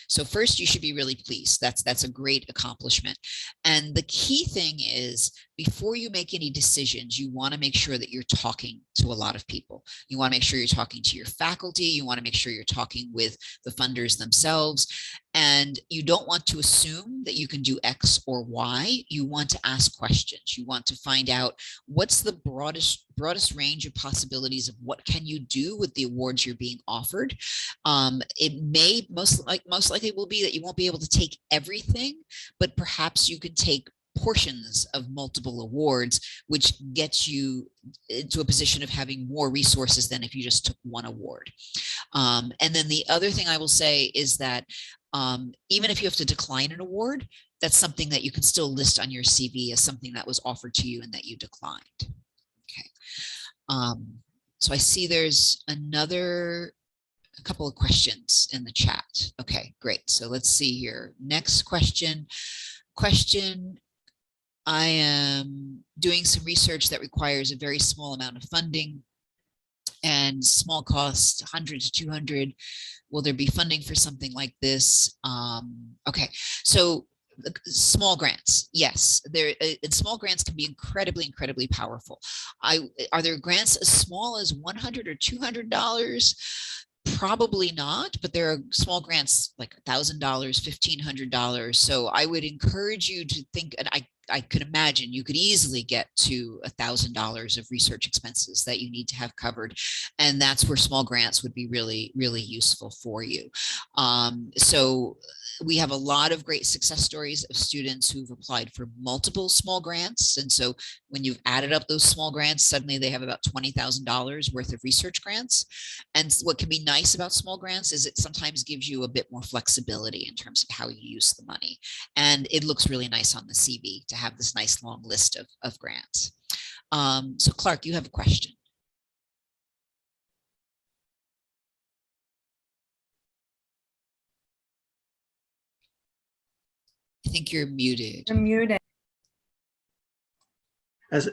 Speaker 2: So first, you should be really pleased. That's a great accomplishment. And the key thing is before you make any decisions, you want to make sure that you're talking to a lot of people. You want to make sure you're talking to your faculty. You want to make sure you're talking with the funders themselves. And you don't want to assume that you can do X or Y. You want to ask questions. You want to find out what's the broadest range of possibilities of what can you do with the awards you're being offered. It may most likely will be that you won't be able to take everything, but perhaps you can take portions of multiple awards, which gets you into a position of having more resources than if you just took one award. And then the other thing I will say is that even if you have to decline an award, that's something that you can still list on your CV as something that was offered to you and that you declined. Okay. So I see there's a couple of questions in the chat. Okay, great. So let's see here. Next question. I am doing some research that requires a very small amount of funding and small cost, 100 to 200. Will there be funding for something like this? Okay, so small grants, yes, small grants can be incredibly powerful. Are there grants as small as $100 or $200? Probably not, but there are small grants like $1,000, $1,500. So I would encourage you to think, and I could imagine you could easily get to $1,000 of research expenses that you need to have covered. And that's where small grants would be really useful for you. So we have a lot of great success stories of students who've applied for multiple small grants. And so when you've added up those small grants, suddenly they have about $20,000 worth of research grants. And what can be nice about small grants is it sometimes gives you a bit more flexibility in terms of how you use the money. And it looks really nice on the CV to have this nice long list of grants. So Clark, you have a question. I think you're muted.
Speaker 1: You're muted.
Speaker 4: This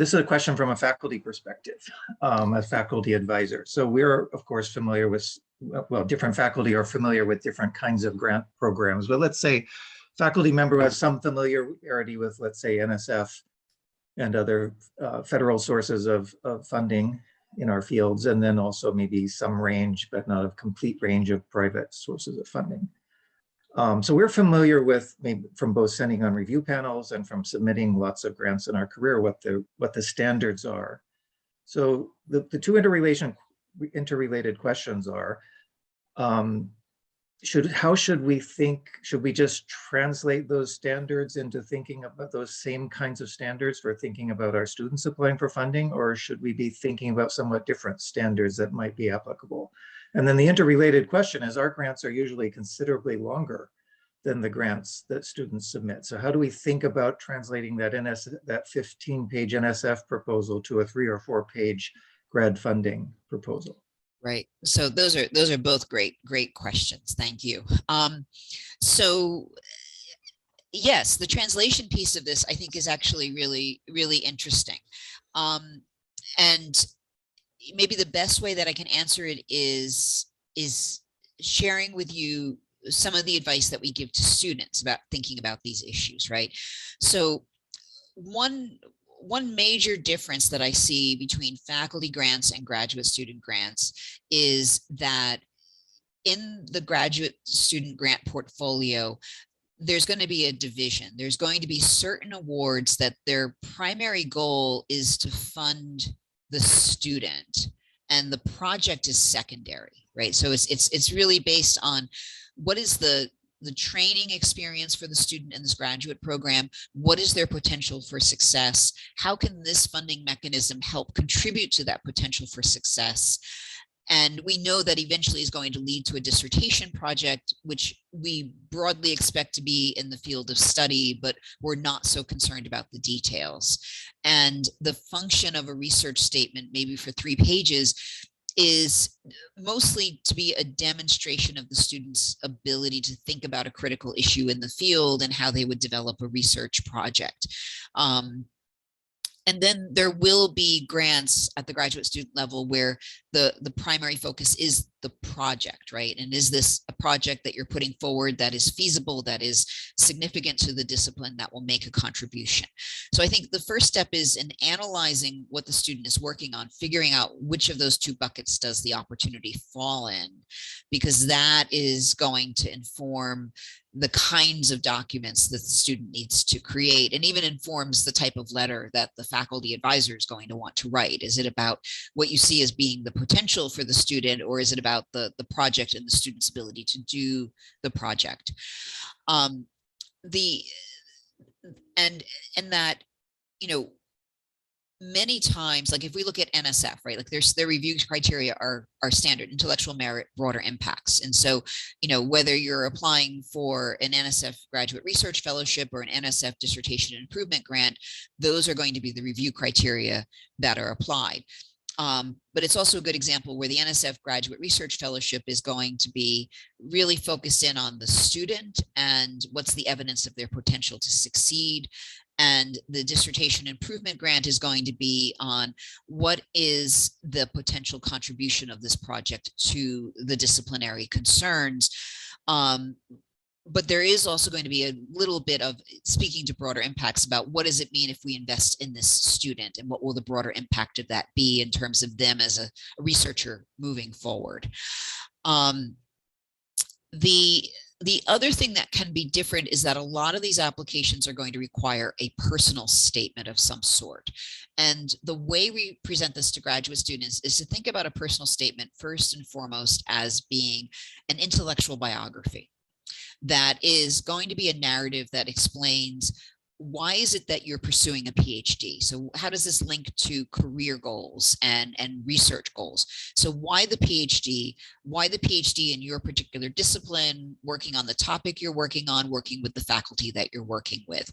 Speaker 4: is a question from a faculty perspective, a faculty advisor. So we're, of course, familiar with, well, different faculty are familiar with different kinds of grant programs. But let's say faculty member has some familiarity with, let's say, NSF and other federal sources of funding in our fields, and then also maybe some range, but not a complete range of private sources of funding. So we're familiar with, maybe from both sending on review panels and from submitting lots of grants in our career, what the standards are. So the two interrelated questions are, how should we think? Should we just translate those standards into thinking about those same kinds of standards for thinking about our students applying for funding, or should we be thinking about somewhat different standards that might be applicable? And then the interrelated question is, our grants are usually considerably longer than the grants that students submit. So how do we think about translating that 15-page NSF proposal to a 3 or 4-page grad funding proposal?
Speaker 2: Right. So those are both great questions. Thank you. So yes, the translation piece of this, I think, is actually really interesting. And maybe the best way that I can answer it is sharing with you some of the advice that we give to students about thinking about these issues, right? So one major difference that I see between faculty grants and graduate student grants is that in the graduate student grant portfolio, there's going to be a division. There's going to be certain awards that their primary goal is to fund the student, and the project is secondary, right? So it's really based on what is the training experience for the student in this graduate program, what is their potential for success, how can this funding mechanism help contribute to that potential for success. And we know that eventually is going to lead to a dissertation project, which we broadly expect to be in the field of study, but we're not so concerned about the details. And the function of a research statement, maybe for 3 pages, is mostly to be a demonstration of the student's ability to think about a critical issue in the field and how they would develop a research project. And then there will be grants at the graduate student level where the primary focus is the project, right? And is this a project that you're putting forward that is feasible, that is significant to the discipline, that will make a contribution? So I think the first step is in analyzing what the student is working on, figuring out which of those two buckets does the opportunity fall in, because that is going to inform the kinds of documents that the student needs to create, and even informs the type of letter that the faculty advisor is going to want to write. Is it about what you see as being the potential for the student, or is it about the project and the student's ability to do the project? And that, you know, many times, like if we look at NSF, right, like their review criteria are standard: intellectual merit, broader impacts. And so, you know, whether you're applying for an NSF graduate research fellowship or an NSF dissertation improvement grant, those are going to be the review criteria that are applied. But it's also a good example where the NSF graduate research fellowship is going to be really focused in on the student and what's the evidence of their potential to succeed. And the dissertation improvement grant is going to be on what is the potential contribution of this project to the disciplinary concerns. But there is also going to be a little bit of speaking to broader impacts about what does it mean if we invest in this student, and what will the broader impact of that be in terms of them as a researcher moving forward. The other thing that can be different is that a lot of these applications are going to require a personal statement of some sort. And the way we present this to graduate students is to think about a personal statement first and foremost as being an intellectual biography that is going to be a narrative that explains why is it that you're pursuing a PhD? So how does this link to career goals and research goals? So why the PhD? Why the PhD in your particular discipline, working on the topic you're working on, working with the faculty that you're working with?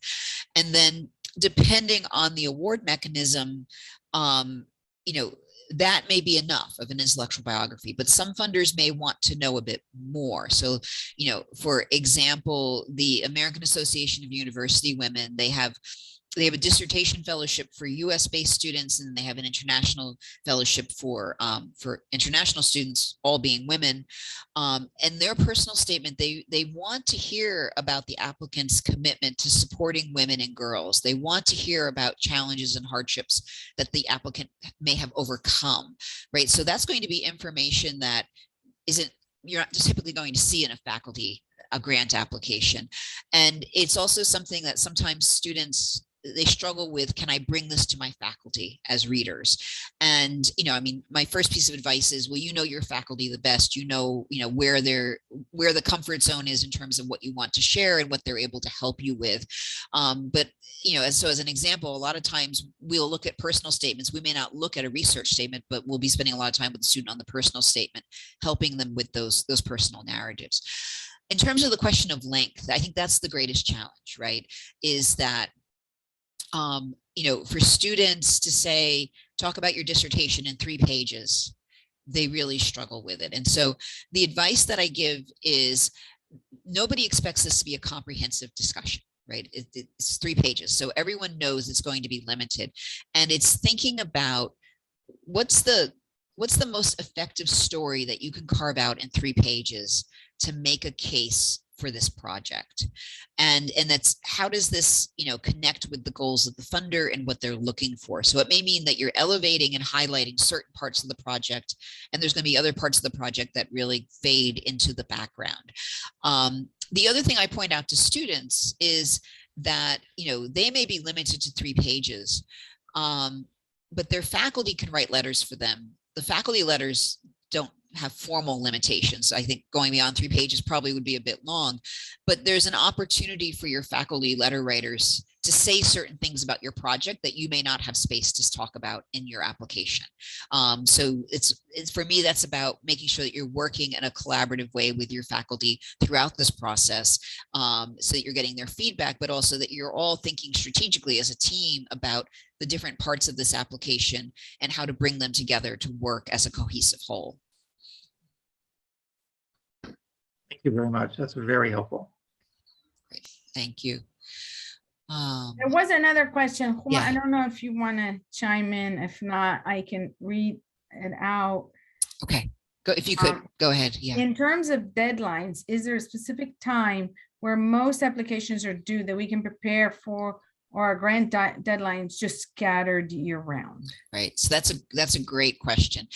Speaker 2: And then depending on the award mechanism, you know, that may be enough of an intellectual biography, but some funders may want to know a bit more. So, you know, for example, the American Association of University Women, they have a dissertation fellowship for US-based students, and they have an international fellowship for international students, all being women. And their personal statement, they want to hear about the applicant's commitment to supporting women and girls. They want to hear about challenges and hardships that the applicant may have overcome, right? So that's going to be information that you're not typically going to see in a grant application. And it's also something that sometimes students, they struggle with, can I bring this to my faculty as readers? And, you know, I mean, my first piece of advice is, well, you know your faculty the best, you know where the comfort zone is in terms of what you want to share and what they're able to help you with. But, you know, as an example, a lot of times we'll look at personal statements. We may not look at a research statement, but we'll be spending a lot of time with the student on the personal statement, helping them with those personal narratives. In terms of the question of length, I think that's the greatest challenge, right? Is that you know, for students to say, talk about your dissertation in 3 pages, they really struggle with it. And so the advice that I give is, nobody expects this to be a comprehensive discussion, right? It's 3 pages. So everyone knows it's going to be limited. And it's thinking about what's the most effective story that you can carve out in 3 pages to make a case for this project. And that's, how does this, you know, connect with the goals of the funder and what they're looking for? So it may mean that you're elevating and highlighting certain parts of the project, and there's going to be other parts of the project that really fade into the background. The other thing I point out to students is that, you know, they may be limited to 3 pages, but their faculty can write letters for them. The faculty letters don't have formal limitations. I think going beyond 3 pages probably would be a bit long, but there's an opportunity for your faculty letter writers to say certain things about your project that you may not have space to talk about in your application. So it's for me, that's about making sure that you're working in a collaborative way with your faculty throughout this process, so that you're getting their feedback, but also that you're all thinking strategically as a team about the different parts of this application and how to bring them together to work as a cohesive whole.
Speaker 4: Thank you very much. That's very helpful.
Speaker 2: Great. Thank you.
Speaker 1: There was another question. Huma, I
Speaker 2: Yeah.
Speaker 1: don't know if you want to chime in. If not, I can read it out.
Speaker 2: Okay, go, if you could, go ahead. Yeah.
Speaker 1: In terms of deadlines, is there a specific time where most applications are due that we can prepare for, or our grant deadlines just scattered year round?
Speaker 2: Right. So that's a great question.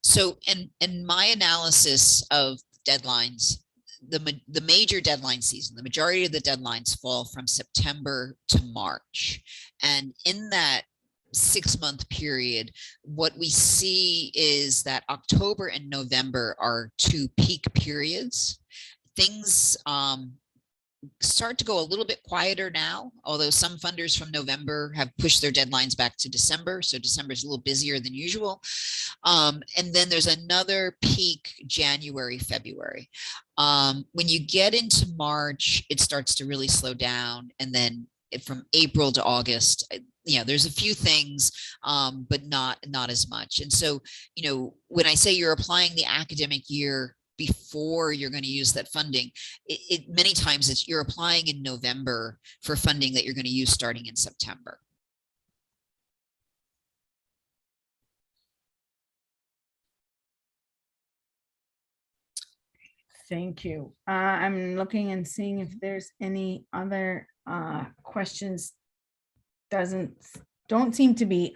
Speaker 2: So in my analysis of deadlines, the major deadline season, the majority of the deadlines fall from September to March. And in that 6-month period, what we see is that October and November are 2 peak periods. Things start to go a little bit quieter now, although some funders from November have pushed their deadlines back to December. So December is a little busier than usual. And then there's another peak January, February. When you get into March, it starts to really slow down. And then from April to August, there's a few things, but not as much. And so, when I say you're applying the academic year before you're going to use that funding, many times you're applying in November for funding that you're going to use starting in September.
Speaker 1: Thank you. I'm looking and seeing if there's any other questions. Don't seem to be.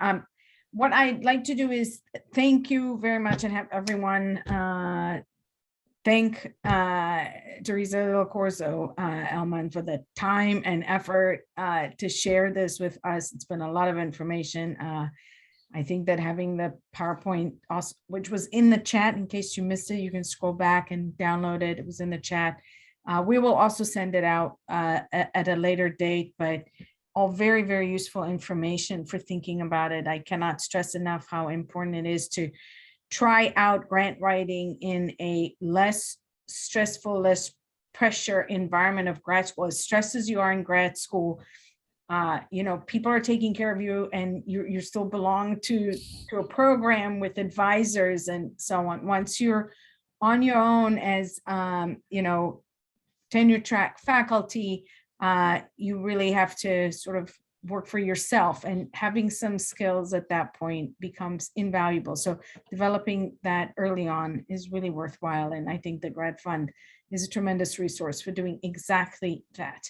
Speaker 1: What I'd like to do is thank you very much and have everyone thank Teresa Del Corso Elman for the time and effort to share this with us. It's been a lot of information. I think that having the PowerPoint, also, which was in the chat, in case you missed it, you can scroll back and download it. It was in the chat. We will also send it out at a later date, but all very, very useful information for thinking about it. I cannot stress enough how important it is to try out grant writing in a less stressful, less pressure environment of grad school. As stressed as you are in grad school, people are taking care of you, and you still belong to a program with advisors and so on. Once you're on your own as tenure track faculty, you really have to sort of work for yourself, and having some skills at that point becomes invaluable. So developing that early on is really worthwhile. And I think the GradFund is a tremendous resource for doing exactly that.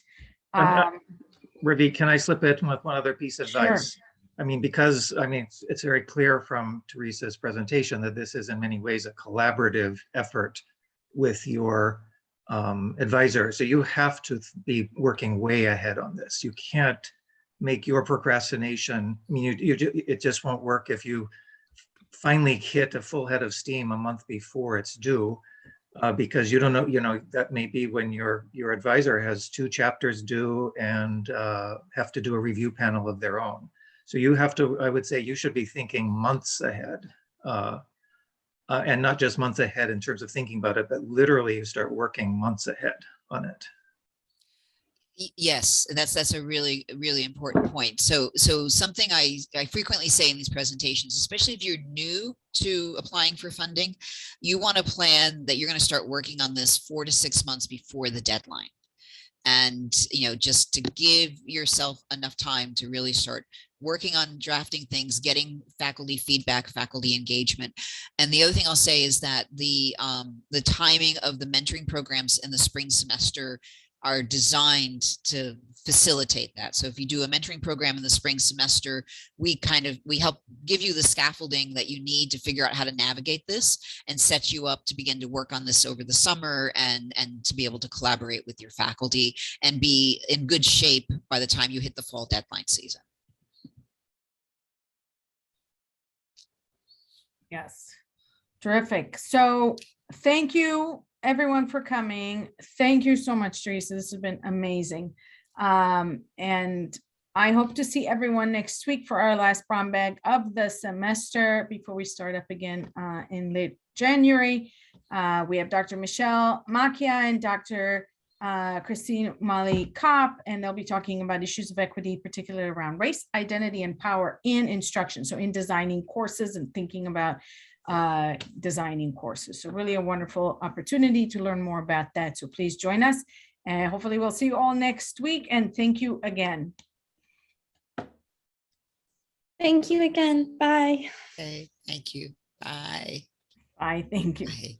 Speaker 4: Ravi, can I slip in with one other piece of advice?
Speaker 1: Sure.
Speaker 4: Because it's very clear from Teresa's presentation that this is in many ways a collaborative effort with your advisor. So you have to be working way ahead on this. You can't make your procrastination, it just won't work if you finally hit a full head of steam a month before it's due, because you don't know, that may be when your advisor has 2 chapters due and have to do a review panel of their own. So you have to, I would say you should be thinking months ahead, and not just months ahead in terms of thinking about it, but literally you start working months ahead on it.
Speaker 2: Yes, and that's a really, really important point. So something I frequently say in these presentations, especially if you're new to applying for funding, you want to plan that you're going to start working on this 4 to 6 months before the deadline. And, just to give yourself enough time to really start working on drafting things, getting faculty feedback, faculty engagement. And the other thing I'll say is that the timing of the mentoring programs in the spring semester are designed to facilitate that. So if you do a mentoring program in the spring semester, we help give you the scaffolding that you need to figure out how to navigate this and set you up to begin to work on this over the summer, and to be able to collaborate with your faculty and be in good shape by the time you hit the fall deadline season.
Speaker 1: Yes, terrific. So thank you everyone for coming. Thank you so much, Teresa. This has been amazing. And I hope to see everyone next week for our last brown bag of the semester before we start up again in late January. We have Dr. Michelle Macchia and Dr. Christine Mali Kopp, and they'll be talking about issues of equity, particularly around race, identity, and power in instruction. So in designing courses and thinking about designing courses. So really a wonderful opportunity to learn more about that. So please join us, and hopefully we'll see you all next week. And thank you again.
Speaker 3: Thank you again. Bye.
Speaker 2: Okay, thank you. Bye.
Speaker 1: I thank you.
Speaker 2: Bye.